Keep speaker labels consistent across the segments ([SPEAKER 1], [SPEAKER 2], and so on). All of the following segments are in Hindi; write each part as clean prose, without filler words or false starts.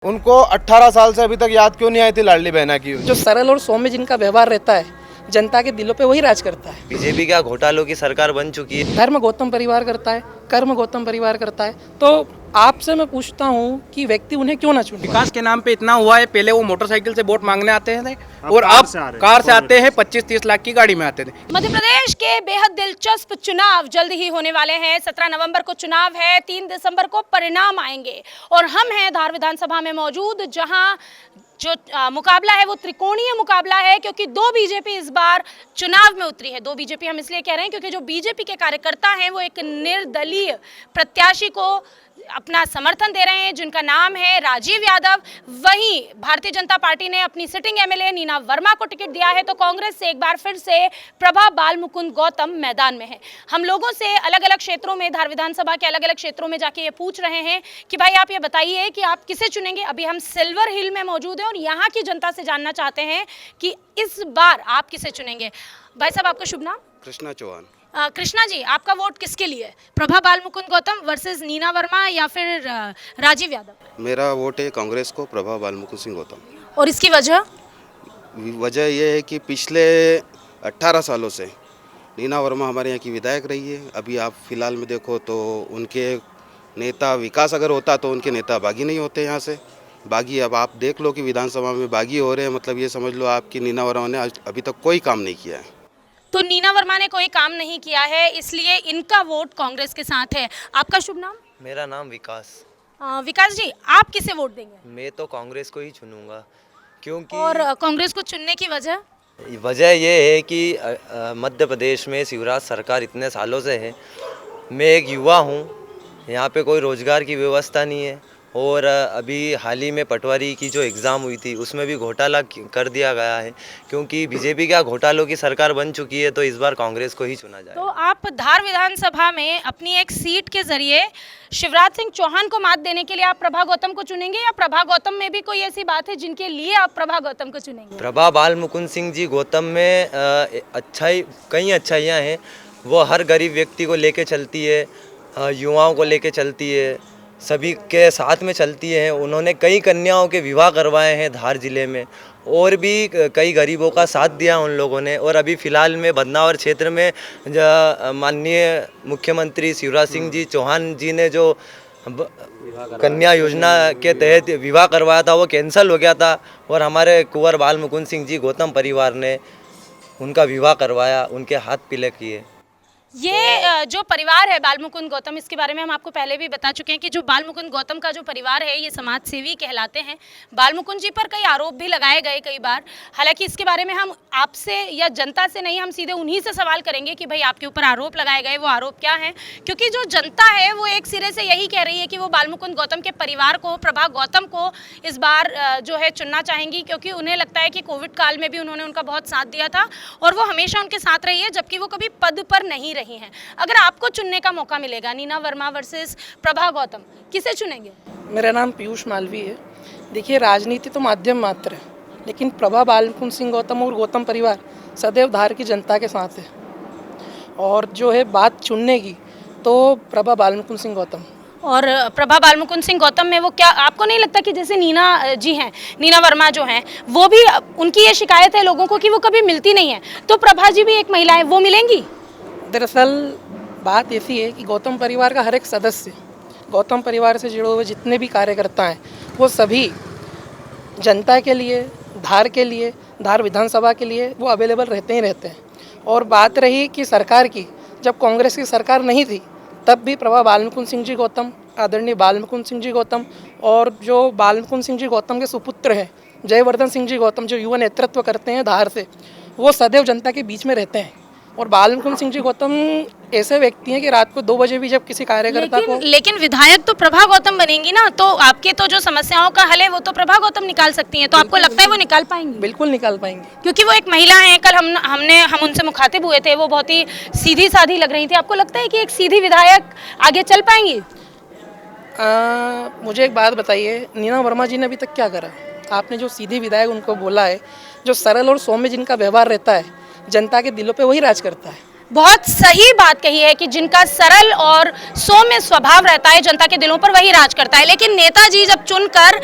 [SPEAKER 1] उनको 18 साल से अभी तक याद क्यों नहीं आई थी लाडली बहना की।
[SPEAKER 2] जो सरल और सौम्य जिनका व्यवहार रहता है, जनता के दिलों पे वही राज करता है।
[SPEAKER 3] बीजेपी क्या घोटालों की सरकार बन चुकी है।
[SPEAKER 2] धर्म गौतम परिवार करता है, कर्म गौतम परिवार करता है। तो आपसे मैं पूछता हूँ कि व्यक्ति उन्हें क्यों ना चुने।
[SPEAKER 4] विकास के नाम पे इतना हुआ है। पहले वो मोटरसाइकिल से वोट मांगने आते थे और अब कार से आते हैं, 25-30 लाख की गाड़ी में आते थे।
[SPEAKER 5] मध्य प्रदेश के बेहद दिलचस्प चुनाव जल्द ही होने वाले हैं। 17 नवंबर को चुनाव है, 3 दिसंबर को परिणाम आएंगे और हम हैं धार विधानसभा में मौजूद, जहां जो मुकाबला है वो त्रिकोणीय मुकाबला है, क्योंकि दो बीजेपी इस बार चुनाव में उतरी है। दो बीजेपी हम इसलिए कह रहे हैं क्योंकि जो बीजेपी के कार्यकर्ता हैं वो एक निर्दलीय प्रत्याशी को अपना समर्थन दे रहे हैं, जिनका नाम है राजीव यादव। वहीं भारतीय जनता पार्टी ने अपनी सिटिंग एमएलए नीना वर्मा को टिकट दिया है, तो कांग्रेस से एक बार फिर से प्रभा बाल मुकुंद गौतम मैदान में है। हम लोगों से अलग अलग क्षेत्रों में, धार विधानसभा के अलग अलग क्षेत्रों में जाके ये पूछ रहे हैं कि भाई आप ये बताइए कि आप किसे चुनेंगे। अभी हम सिल्वर हिल में मौजूद हैं और यहाँ की जनता से जानना चाहते हैं कि इस बार आप किसे चुनेंगे। भाई साहब, आपका शुभ नाम?
[SPEAKER 1] कृष्णा चौहान।
[SPEAKER 5] कृष्णा जी, आपका वोट किसके लिए है? प्रभा बाल मुकुंद गौतम वर्सेस नीना वर्मा या फिर राजीव यादव?
[SPEAKER 1] मेरा वोट है कांग्रेस को, प्रभा बाल मुकुंद सिंह गौतम।
[SPEAKER 5] और इसकी वजह?
[SPEAKER 1] वजह यह है कि पिछले 18 सालों से नीना वर्मा हमारे यहाँ की विधायक रही है। अभी आप फिलहाल में देखो तो उनके नेता, विकास अगर होता तो उनके नेता बागी नहीं होते यहाँ से। बागी अब आप देख लो कि विधानसभा में बागी हो रहे हैं, मतलब ये समझ लो आपकी नीना वर्मा ने अभी तक कोई काम नहीं किया है।
[SPEAKER 5] तो नीना वर्मा ने कोई काम नहीं किया है, इसलिए इनका वोट कांग्रेस के साथ है। आपका शुभ नाम?
[SPEAKER 3] मेरा नाम विकास।
[SPEAKER 5] विकास जी, आप किसे वोट देंगे?
[SPEAKER 3] मैं तो कांग्रेस को ही चुनूंगा, क्योंकि
[SPEAKER 5] और कांग्रेस को चुनने की वजह?
[SPEAKER 3] वजह यह है कि मध्य प्रदेश में शिवराज सरकार इतने सालों से है। मैं एक युवा हूँ, यहाँ पे कोई रोज़गार की व्यवस्था नहीं है और अभी हाल ही में पटवारी की जो एग्ज़ाम हुई थी उसमें भी घोटाला कर दिया गया है। क्योंकि बीजेपी क्या घोटालों की सरकार बन चुकी है, तो इस बार कांग्रेस को ही चुना जाए।
[SPEAKER 5] तो आप धार विधानसभा में अपनी एक सीट के जरिए शिवराज सिंह चौहान को मात देने के लिए आप प्रभा गौतम को चुनेंगे, या प्रभा गौतम में भी कोई ऐसी बात है जिनके लिए आप प्रभा गौतम को चुनेंगे?
[SPEAKER 3] प्रभा बाल मुकुंद सिंह जी गौतम में कई अच्छाइयाँ हैं। वो हर गरीब व्यक्ति को लेके चलती है, युवाओं को लेके चलती है, सभी के साथ में चलती है। उन्होंने कई कन्याओं के विवाह करवाए हैं धार जिले में, और भी कई गरीबों का साथ दिया उन लोगों ने। और अभी फ़िलहाल में बदनावर क्षेत्र में माननीय मुख्यमंत्री शिवराज सिंह जी चौहान जी ने जो कन्या योजना के तहत विवाह करवाया था वो कैंसिल हो गया था, और हमारे कुंवर बाल मुकुंद सिंह जी गौतम परिवार ने उनका विवाह करवाया, उनके हाथ पीले किए।
[SPEAKER 5] ये जो परिवार है बाल मुकुंद गौतम, इसके बारे में हम आपको पहले भी बता चुके हैं कि जो बाल मुकुंद गौतम का जो परिवार है ये समाज सेवी कहलाते हैं। बाल मुकुंद जी पर कई आरोप भी लगाए गए कई बार। हालांकि इसके बारे में हम आपसे या जनता से नहीं, हम सीधे उन्हीं से सवाल करेंगे कि भाई आपके ऊपर आरोप लगाए गए, वो आरोप क्या हैं। क्योंकि जो जनता है वो एक सिरे से यही कह रही है कि वो बाल मुकुंद गौतम के परिवार को, प्रभा गौतम को इस बार जो है चुनना चाहेंगी, क्योंकि उन्हें लगता है कि कोविड काल में भी उन्होंने उनका बहुत साथ दिया था और वो हमेशा उनके साथ रही है, जबकि वो कभी पद पर नहीं रही हैं। अगर आपको चुनने का मौका मिलेगा, नीना वर्मा वर्सेस प्रभा गौतम, किसे चुनेंगे?
[SPEAKER 2] मेरा नाम पीयूष मालवी है। देखिए, राजनीति तो माध्यम मात्र है, लेकिन प्रभा बाल मुकुंद सिंह गौतम और गौतम परिवार सदैव धार की जनता के साथ है। और जो है बात चुनने की, तो प्रभा बाल मुकुंद सिंह गौतम।
[SPEAKER 5] और प्रभा बाल मुकुंद सिंह गौतम में वो क्या आपको नहीं लगता कि जैसे नीना जी हैं, नीना वर्मा जो हैं, वो भी, उनकी ये शिकायत है लोगों को कि वो कभी मिलती नहीं है, तो प्रभा जी भी एक महिला है, वो मिलेंगी?
[SPEAKER 2] दरअसल बात ऐसी है कि गौतम परिवार का हर एक सदस्य, गौतम परिवार से जुड़े हुए जितने भी कार्यकर्ता हैं, वो सभी जनता के लिए, धार के लिए, धार विधानसभा के लिए वो अवेलेबल रहते ही रहते हैं। और बात रही कि सरकार की, जब कांग्रेस की सरकार नहीं थी तब भी प्रभा बाल मुकुंद सिंह जी गौतम, आदरणीय बाल मुकुंद सिंह जी गौतम, और जो बाल मुकुंद सिंह जी गौतम के सुपुत्र हैं जयवर्धन सिंह जी गौतम, जो युवा नेतृत्व करते हैं धार से, वो सदैव जनता के बीच में रहते हैं। और बाल मुकुंद सिंह जी गौतम ऐसे व्यक्ति हैं कि रात को 2 बजे भी जब किसी कार्यकर्ता को,
[SPEAKER 5] लेकिन विधायक तो प्रभा गौतम बनेंगी ना, तो आपके तो जो समस्याओं का हल है वो तो प्रभा गौतम निकाल सकती हैं, तो आपको लगता है वो निकाल पाएंगी?
[SPEAKER 2] बिल्कुल निकाल पाएंगे,
[SPEAKER 5] क्योंकि वो एक महिला हैं। कल हम उनसे मुखातिब हुए थे, वो बहुत ही सीधी साधी लग रही थी। आपको लगता है कि एक सीधी विधायक आगे चल पाएंगी?
[SPEAKER 2] मुझे एक बात बताइए, नीना वर्मा जी ने अभी तक क्या करा? आपने जो सीधी विधायक उनको बोला है, जो सरल और सौम्य जिनका व्यवहार रहता है, जनता के दिलों पे वही राज करता है।
[SPEAKER 5] बहुत सही बात कही है कि जिनका सरल और सौम्य स्वभाव रहता है जनता के दिलों पर वही राज करता है, लेकिन नेताजी जब चुनकर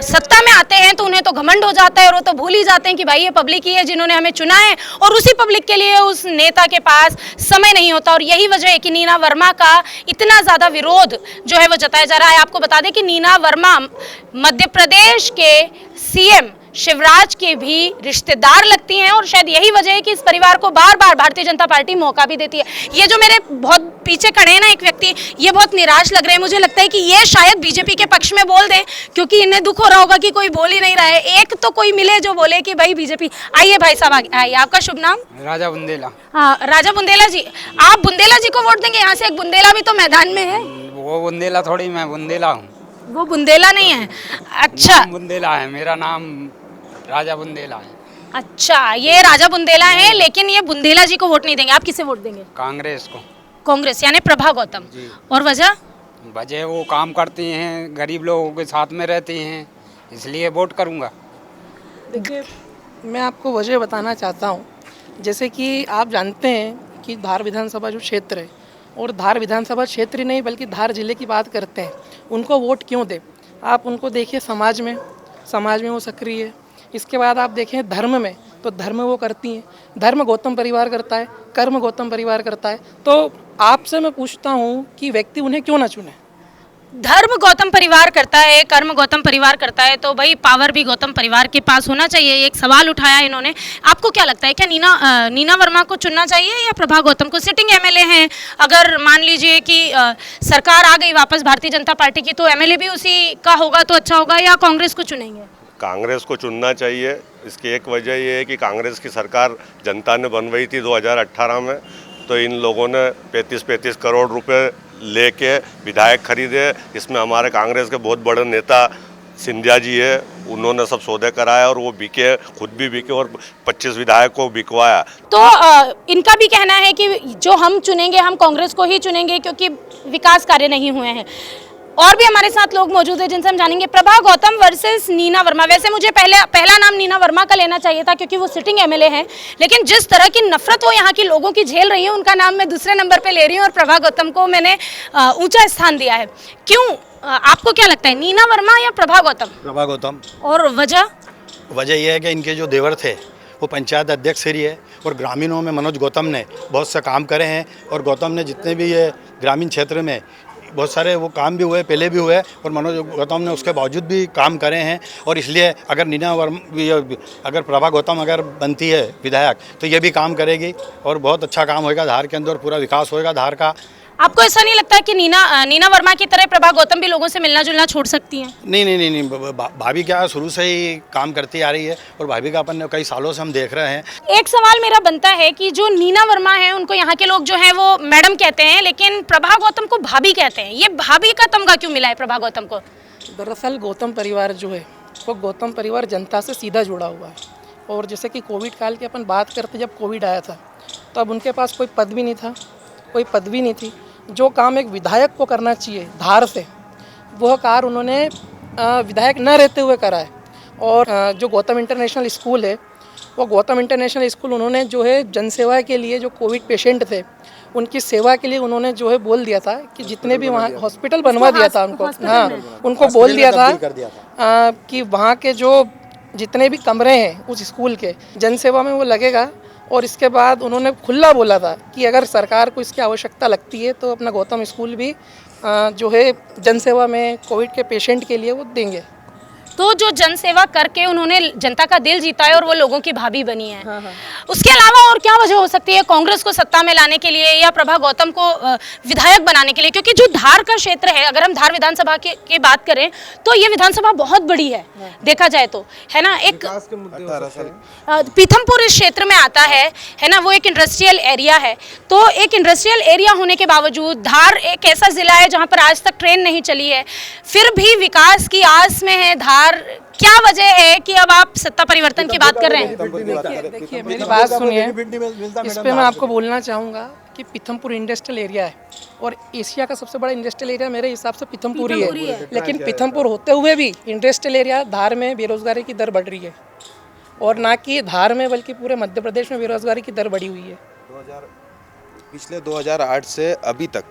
[SPEAKER 5] सत्ता में आते हैं तो उन्हें तो घमंड हो जाता है और वो तो भूल ही जाते हैं कि भाई ये पब्लिक ही है जिन्होंने हमें चुना है, और उसी पब्लिक के लिए उस नेता के पास समय नहीं होता। और यही वजह है कि नीना वर्मा का इतना ज़्यादा विरोध जो है वो जताया जा रहा है। आपको बता दें कि नीना वर्मा मध्य प्रदेश के सीएम शिवराज के भी रिश्तेदार लगती हैं, और शायद यही वजह है कि इस परिवार को बार बार भारतीय जनता पार्टी मौका भी देती है। ये जो मेरे बहुत पीछे खड़े हैं ना एक व्यक्ति, ये बहुत निराश लग रहे हैं। मुझे लगता है कि ये शायद बीजेपी के पक्ष में बोल दें, क्योंकि इन्हें दुख हो रहा होगा कि कोई बोल ही नहीं रहा है। एक तो कोई मिले जो बोले कि भाई बीजेपी। आइए भाई साहब आइए, आपका शुभ नाम?
[SPEAKER 6] राजा बुंदेला।
[SPEAKER 5] हाँ राजा बुंदेला जी, आप बुंदेला जी को वोट देंगे? यहाँ से एक बुंदेला भी तो मैदान में है।
[SPEAKER 6] वो बुंदेला थोड़ी, मैं बुंदेला हूँ।
[SPEAKER 5] वो बुंदेला नहीं है? अच्छा
[SPEAKER 6] बुंदेला है, मेरा नाम राजा बुंदेला है।
[SPEAKER 5] अच्छा, ये राजा बुंदेला है, लेकिन ये बुंदेला जी को वोट नहीं देंगे। आप किसे वोट देंगे?
[SPEAKER 6] कांग्रेस को।
[SPEAKER 5] कांग्रेस यानी प्रभा गौतम। और वजह?
[SPEAKER 6] वजह वो काम करती हैं, गरीब लोगों के साथ में रहती हैं, इसलिए वोट करूँगा।
[SPEAKER 2] देखिए, मैं आपको वजह बताना चाहता हूँ। जैसे कि आप जानते हैं कि धार विधानसभा जो क्षेत्र है, और धार विधानसभा क्षेत्र ही नहीं बल्कि धार जिले की बात करते हैं, उनको वोट क्यों दें? आप उनको देखिए समाज में वो सक्रिय है। इसके बाद आप देखें धर्म में, तो धर्म वो करती हैं। धर्म गौतम परिवार करता है, कर्म गौतम परिवार करता है। तो आपसे मैं पूछता हूँ कि व्यक्ति उन्हें क्यों ना चुने?
[SPEAKER 5] धर्म गौतम परिवार करता है, कर्म गौतम परिवार करता है, तो भाई पावर भी गौतम परिवार के पास होना चाहिए। एक सवाल उठाया इन्होंने। आपको क्या लगता है, क्या नीना वर्मा को चुनना चाहिए या प्रभा गौतम को? सिटिंग एमएलए हैं, अगर मान लीजिए कि सरकार आ गई वापस भारतीय जनता पार्टी की, तो एमएलए भी उसी का होगा तो अच्छा होगा, या कांग्रेस को चुनेंगे?
[SPEAKER 7] कांग्रेस को चुनना चाहिए। इसकी एक वजह ये है कि कांग्रेस की सरकार जनता ने बनवाई थी 2018 में, तो इन लोगों ने 35 करोड़ रुपए लेके विधायक खरीदे। इसमें हमारे कांग्रेस के बहुत बड़े नेता सिंधिया जी है, उन्होंने सब सौदे कराए और वो बिके, खुद भी बिके और 25 विधायक को बिकवाया।
[SPEAKER 5] तो इनका भी कहना है कि जो हम चुनेंगे हम कांग्रेस को ही चुनेंगे क्योंकि विकास कार्य नहीं हुए हैं। और भी हमारे साथ लोग मौजूद हैं जिनसे हम जानेंगे। प्रभा गौतम वर्सेस नीना वर्मा। वैसे मुझे पहला नाम नीना वर्मा का लेना चाहिए था क्योंकि वो सिटिंग एमएलए हैं, लेकिन जिस तरह की नफरत वो यहाँ की लोगों की झेल रही है, उनका नाम मैं दूसरे नंबर पे ले रही हूँ और प्रभा गौतम को मैंने ऊंचा स्थान दिया है। क्यों, आपको क्या लगता है, नीना वर्मा या प्रभा गौतम?
[SPEAKER 8] प्रभा गौतम।
[SPEAKER 5] और वजह?
[SPEAKER 8] वजह यह है कि इनके जो देवर थे वो पंचायत अध्यक्ष रही है, और ग्रामीणों में मनोज गौतम ने बहुत से काम करे हैं, और गौतम ने जितने भी ये ग्रामीण क्षेत्र में बहुत सारे वो काम भी हुए, पहले भी हुए, और मनोज गौतम ने उसके बावजूद भी काम करे हैं। और इसलिए अगर नीना वर्मा, अगर प्रभा गौतम अगर बनती है विधायक, तो ये भी काम करेगी और बहुत अच्छा काम होएगा धार के अंदर, पूरा विकास होएगा धार का।
[SPEAKER 5] आपको ऐसा नहीं लगता कि नीना वर्मा की तरह प्रभा गौतम भी लोगों से मिलना जुलना छोड़ सकती हैं?
[SPEAKER 8] नहीं, भाभी क्या शुरू से ही काम करती आ रही है, और भाभी का अपन कई सालों से हम देख रहे हैं।
[SPEAKER 5] एक सवाल मेरा बनता है कि जो नीना वर्मा है उनको यहाँ के लोग जो हैं वो मैडम कहते हैं, लेकिन प्रभा गौतम को भाभी कहते हैं। ये भाभी का तमगा क्यों मिला है प्रभा गौतम को?
[SPEAKER 2] दरअसल गौतम परिवार जो है वो गौतम परिवार जनता से सीधा जुड़ा हुआ है। और जैसे कि कोविड काल की अपन बात करते, जब कोविड आया था तो अब उनके पास कोई पद भी नहीं था, कोई पदवी नहीं थी। जो काम एक विधायक को करना चाहिए धार से, वह कार्य उन्होंने विधायक न रहते हुए करा है। और जो गौतम इंटरनेशनल स्कूल है, वो गौतम इंटरनेशनल स्कूल उन्होंने जो है जनसेवा के लिए, जो कोविड पेशेंट थे उनकी सेवा के लिए उन्होंने जो है बोल दिया था कि जितने भी वहाँ हॉस्पिटल बनवा दिया था उनको, हाँ उनको बोल दिया था कि वहाँ के जो जितने भी कमरे हैं उस स्कूल के जनसेवा में वो लगेगा। और इसके बाद उन्होंने खुला बोला था कि अगर सरकार को इसकी आवश्यकता लगती है तो अपना गौतम स्कूल भी जो है जनसेवा में कोविड के पेशेंट के लिए वो देंगे।
[SPEAKER 5] तो जो जनसेवा करके उन्होंने जनता का दिल जीता है और वो लोगों की भाभी बनी है। उसके अलावा और क्या वजह हो सकती है कांग्रेस को सत्ता में लाने के लिए या प्रभा गौतम को विधायक बनाने के लिए? क्योंकि जो धार का क्षेत्र है, अगर हम धार विधानसभा की बात करें तो ये विधानसभा बहुत बड़ी है देखा जाए तो, है ना। एक पीथमपुर इस क्षेत्र में आता है ना, वो एक इंडस्ट्रियल एरिया है। तो एक इंडस्ट्रियल एरिया होने के बावजूद धार एक ऐसा जिला है जहाँ पर आज तक ट्रेन नहीं चली है, फिर भी विकास की आस में है धार। क्या वजह है कि अब आप सत्ता परिवर्तन की बात कर रहे हैं?
[SPEAKER 2] देखिए मेरी बात सुनिए, इस पे मैं आपको बोलना चाहूँगा कि पीथमपुर इंडस्ट्रियल एरिया है और एशिया का सबसे बड़ा इंडस्ट्रियल एरिया मेरे हिसाब से पीथमपुर ही है। लेकिन पीथमपुर होते हुए भी इंडस्ट्रियल एरिया धार में बेरोजगारी की दर बढ़ रही है, और ना कि धार में बल्कि पूरे मध्य प्रदेश में बेरोजगारी की दर बढ़ी हुई है।
[SPEAKER 1] पिछले 2008 से अभी तक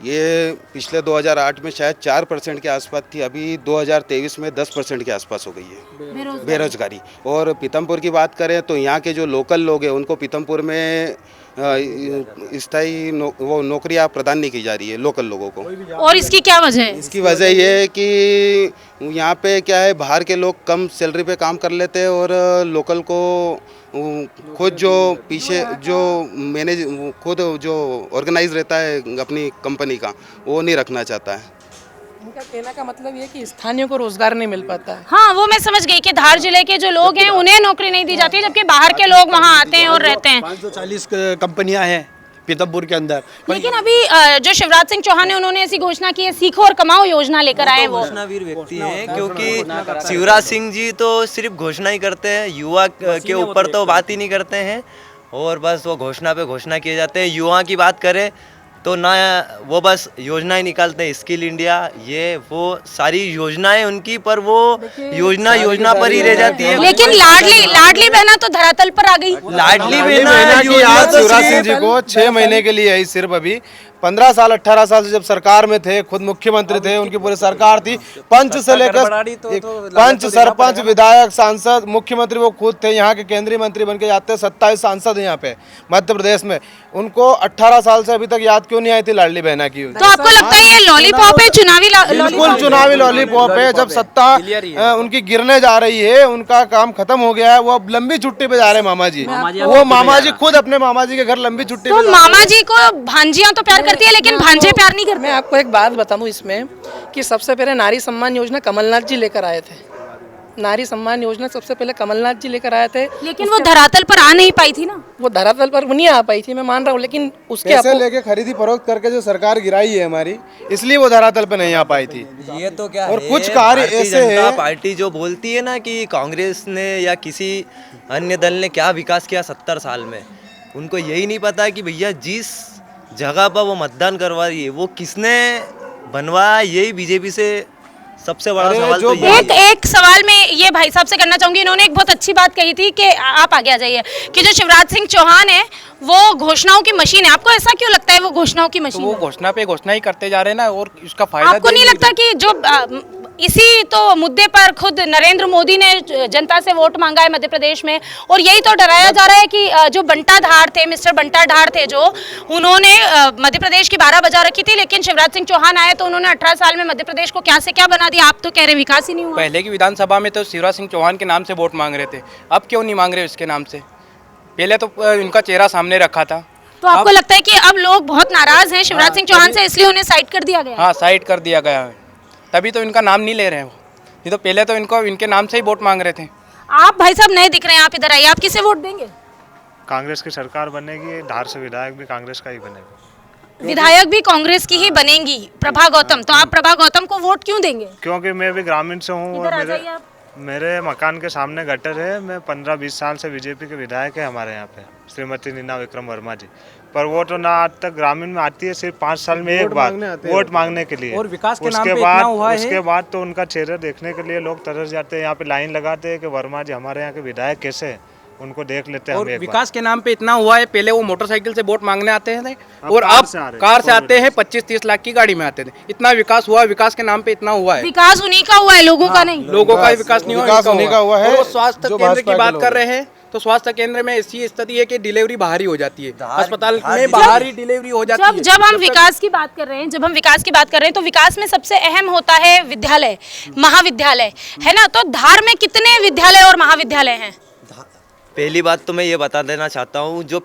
[SPEAKER 1] ये पिछले 2008 में शायद 4% के आसपास थी, अभी 2023 में 10% के आसपास हो गई है बेरोजगारी। और पीतमपुर की बात करें तो यहाँ के जो लोकल लोग हैं उनको पीतमपुर में स्थायी वो नौकरियाँ प्रदान नहीं की जा रही है लोकल लोगों को।
[SPEAKER 5] और इसकी क्या वजह है?
[SPEAKER 1] इसकी वजह ये है कि यहाँ पे क्या है, बाहर के लोग कम सैलरी पे काम कर लेते हैं और लोकल को खुद जो पीछे जो मैनेज खुद जो ऑर्गेनाइज रहता है अपनी कंपनी का, वो नहीं रखना चाहता है।
[SPEAKER 2] उनका कहने का मतलब ये कि स्थानीय को रोजगार नहीं मिल पाता है।
[SPEAKER 5] हाँ, वो मैं समझ गई कि धार जिले के जो लोग हैं उन्हें नौकरी नहीं दी जाती है, जबकि बाहर के लोग वहाँ आते हैं और रहते हैं।
[SPEAKER 8] 540 कंपनियां हैं पीतमपुर के अंदर।
[SPEAKER 5] लेकिन अभी जो शिवराज सिंह चौहान ने उन्होंने ऐसी घोषणा की है, सीखो और कमाओ योजना लेकर आए वो।
[SPEAKER 3] घोषणावीर व्यक्ति हैं, क्योंकि शिवराज सिंह जी तो सिर्फ घोषणा ही करते हैं, युवा के ऊपर तो बात ही नहीं करते हैं और बस वो घोषणा पे घोषणा किए जाते हैं। युवा की बात करें तो ना वो बस योजना ही निकालते हैं, स्किल इंडिया ये वो सारी योजनाएं उनकी, पर वो योजना पर ही रह जाती है।
[SPEAKER 5] लेकिन लाडली बहना तो धरातल पर आ गई।
[SPEAKER 3] लाडली बहना
[SPEAKER 9] की आज शिवराज सिंह जी को 6 महीने के लिए ही सिर्फ अभी 15 साल 18 साल से जब सरकार में थे, खुद मुख्यमंत्री थे, उनकी पूरी सरकार थी, पंच से लेकर पंच, सरपंच, विधायक, सांसद, मुख्यमंत्री वो खुद थे, यहाँ के केंद्रीय मंत्री बन के जाते हैं। 27 सांसद हैं यहाँ पे मध्य प्रदेश में। उनको 18 साल से अभी तक याद क्यों नहीं आई थी लाडली बहना की?
[SPEAKER 5] तो आपको लगता है ये लॉलीपॉप है, चुनावी
[SPEAKER 9] बिल्कुल चुनावी लॉलीपॉप है। जब सत्ता उनकी गिरने जा रही है, उनका काम खत्म हो गया है, वो अब लंबी छुट्टी पे जा रहे हैं मामा जी। वो मामा जी खुद अपने मामा जी के घर लंबी छुट्टी
[SPEAKER 5] तो मामा जी को भांजियां तो प्यार करती है लेकिन भांजे प्यार नहीं करते।
[SPEAKER 2] मैं आपको एक बात बताऊं इसमें कि सबसे पहले नारी सम्मान योजना कमलनाथ जी लेकर आए थे। नारी सम्मान योजना सबसे पहले कमलनाथ जी लेकर आए थे,
[SPEAKER 5] लेकिन वो धरातल पर आ नहीं पाई थी ना।
[SPEAKER 2] वो धरातल पर नहीं आ पाई थी, मैं मान रहा हूँ, लेकिन उसके
[SPEAKER 9] पैसे लेके खरीदी फरोख्त करके जो सरकार गिराई है हमारी, इसलिए वो धरातल पे नहीं आ पाई थी।
[SPEAKER 3] ये तो क्या
[SPEAKER 9] और
[SPEAKER 3] है,
[SPEAKER 9] कुछ कार्य
[SPEAKER 3] भारतीय
[SPEAKER 9] ऐसे
[SPEAKER 3] जनता
[SPEAKER 9] हैं,
[SPEAKER 3] पार्टी जो बोलती है ना कि कांग्रेस ने या किसी अन्य दल ने क्या विकास किया 70 साल में, उनको यही नहीं पता कि भैया जिस जगह पर वो मतदान करवा रही है वो किसने बनवाया। यही बीजेपी से सबसे बड़ा सवाल तो ये
[SPEAKER 5] एक सवाल मैं ये भाई साहब से करना चाहूंगी। इन्होंने एक बहुत अच्छी बात कही थी कि आप आगे आ जाइए, कि जो शिवराज सिंह चौहान है वो घोषणाओं की मशीन है। आपको ऐसा क्यों लगता है वो घोषणाओं की मशीन?
[SPEAKER 4] तो वो घोषणा पे घोषणा ही करते जा रहे हैं ना, और उसका फायदा
[SPEAKER 5] आपको नहीं लगता कि जो इसी तो मुद्दे पर खुद नरेंद्र मोदी ने जनता से वोट मांगा है मध्य प्रदेश में, और यही तो डराया जा रहा है कि जो बंटा धार थे, मिस्टर बंटा धार थे, जो उन्होंने मध्य प्रदेश की 12 बजा रखी थी, लेकिन शिवराज सिंह चौहान आए तो उन्होंने 18 साल में मध्य प्रदेश को क्या से क्या बना दिया। आप तो कह रहे विकास ही नहीं हुआ।
[SPEAKER 4] पहले की विधानसभा में तो शिवराज सिंह चौहान के नाम से वोट मांग रहे थे, अब क्यों नहीं मांग रहे उसके नाम से? पहले तो उनका चेहरा सामने रखा था।
[SPEAKER 5] तो आपको लगता है कि अब लोग बहुत नाराज हैं शिवराज सिंह चौहान से, इसलिए उन्हें साइड कर दिया गया?
[SPEAKER 4] हाँ, साइड कर दिया गया है, तभी तो इनका नाम नहीं ले रहे हैं वो। ये तो पहले तो इनके नाम से ही वोट मांग रहे थे।
[SPEAKER 5] आप भाई साहब नए दिख रहे हैं, आप इधर आइए। आप किसे वोट देंगे?
[SPEAKER 10] कांग्रेस की सरकार बनेगी, धार से विधायक भी कांग्रेस का ही बनेगा।
[SPEAKER 5] विधायक भी कांग्रेस की ही बनेंगी, प्रभा गौतम। तो आप प्रभा गौतम को वोट क्यों देंगे?
[SPEAKER 10] क्योंकि मैं भी ग्रामीण से हूँ और मेरे मकान के सामने गटर है। मैं 15-20 साल से बीजेपी के विधायक है हमारे यहाँ पे, श्रीमती नीना विक्रम वर्मा जी। पर वो तो ना आज तक ग्रामीण में आती है, सिर्फ 5 साल में एक बार वोट मांगने के लिए।
[SPEAKER 4] और विकास के नाम पे इतना हुआ है।
[SPEAKER 10] उसके बाद तो उनका चेहरा देखने के लिए लोग तरस जाते हैं, यहाँ पे लाइन लगाते हैं कि वर्मा जी हमारे यहाँ के विधायक कैसे हैं, उनको देख लेते हैं।
[SPEAKER 4] और विकास के नाम पे इतना हुआ है, पहले वो मोटरसाइकिल से वोट मांगने आते थे और अब कार से आते हैं, 25-30 लाख की गाड़ी में आते थे। इतना विकास हुआ, विकास के नाम पे इतना हुआ है।
[SPEAKER 5] विकास उन्हीं का हुआ है, लोगों का नहीं।
[SPEAKER 4] लोगों का विकास नहीं हुआ है।
[SPEAKER 9] और
[SPEAKER 4] स्वास्थ्य केंद्र की बात कर रहे हैं तो स्वास्थ्य केंद्र में ऐसी स्थिति है कि डिलीवरी बाहर ही हो जाती है, अस्पताल में बाहर ही डिलीवरी हो जाती है।
[SPEAKER 5] जब हम विकास की बात कर रहे हैं, तो विकास में सबसे अहम होता है विद्यालय, महाविद्यालय, है ना? तो धार में कितने विद्यालय और महाविद्यालय हैं?
[SPEAKER 3] पहली बात तो मैं ये बता देना चाहता हूँ, जो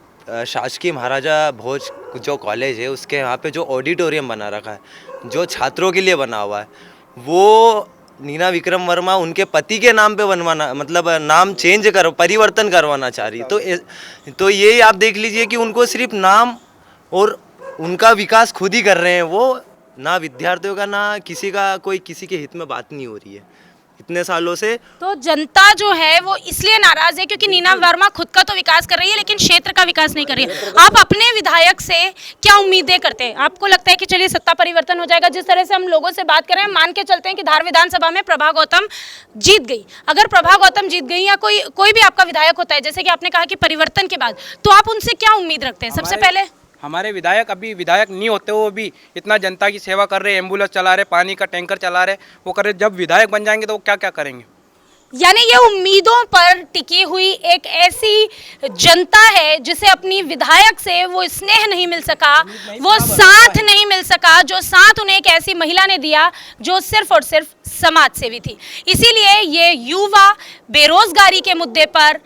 [SPEAKER 3] शासकीय महाराजा भोज जो कॉलेज है उसके यहाँ पे जो ऑडिटोरियम बना रखा है, जो छात्रों के लिए बना हुआ है, वो नीना विक्रम वर्मा उनके पति के नाम पे बनवाना, मतलब नाम परिवर्तन करवाना चाह रही। तो ये आप देख लीजिए कि उनको सिर्फ नाम और उनका विकास खुद ही कर रहे हैं। वो ना विद्यार्थियों का ना किसी का, कोई किसी के हित में बात नहीं हो रही है इतने सालों से।
[SPEAKER 5] तो जनता जो है वो इसलिए नाराज है क्योंकि नीना वर्मा खुद का तो विकास कर रही है लेकिन क्षेत्र का विकास नहीं कर रही है। आप अपने विधायक से क्या उम्मीदें करते हैं? आपको लगता है कि चलिए सत्ता परिवर्तन हो जाएगा? जिस तरह से हम लोगों से बात कर रहे हैं, मान के चलते हैं कि धार विधानसभा में प्रभा गौतम जीत गई। अगर प्रभा गौतम जीत गई या कोई भी आपका विधायक होता है, जैसे कि आपने कहा कि परिवर्तन के बाद, तो आप उनसे क्या उम्मीद रखते हैं? सबसे पहले
[SPEAKER 4] हमारे विधायक अभी विधायक नहीं होते हुए भी इतना जनता की सेवा कर रहे, एम्बुलेंस चला रहे, पानी का टैंकर चला रहे, वो कर रहे। जब विधायक बन जाएंगे तो वो क्या क्या करेंगे?
[SPEAKER 5] यानी ये उम्मीदों पर टिकी हुई एक ऐसी जनता है जिसे अपनी विधायक से वो स्नेह नहीं मिल सका, वो साथ नहीं मिल सका, जो साथ उन्हें एक ऐसी महिला ने दिया जो सिर्फ और सिर्फ समाज सेवी थी। इसीलिए ये युवा बेरोजगारी के मुद्दे पर,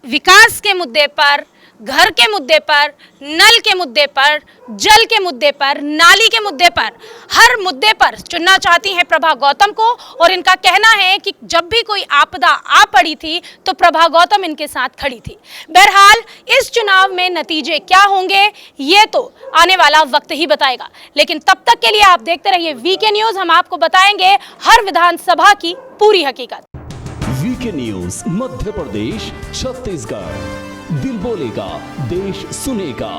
[SPEAKER 5] विकास के मुद्दे पर, घर के मुद्दे पर, नल के मुद्दे पर, जल के मुद्दे पर, नाली के मुद्दे पर, हर मुद्दे पर चुनना चाहती हैं प्रभा गौतम को। और इनका कहना है कि जब भी कोई आपदा आ पड़ी थी तो प्रभा गौतम इनके साथ खड़ी थी। बहरहाल इस चुनाव में नतीजे क्या होंगे ये तो आने वाला वक्त ही बताएगा, लेकिन तब तक के लिए आप देखते रहिए वीके न्यूज़। हम आपको बताएंगे हर विधानसभा की पूरी हकीकत।
[SPEAKER 11] वीके न्यूज़ मध्य प्रदेश छत्तीसगढ़, दिल बोलेगा देश सुनेगा।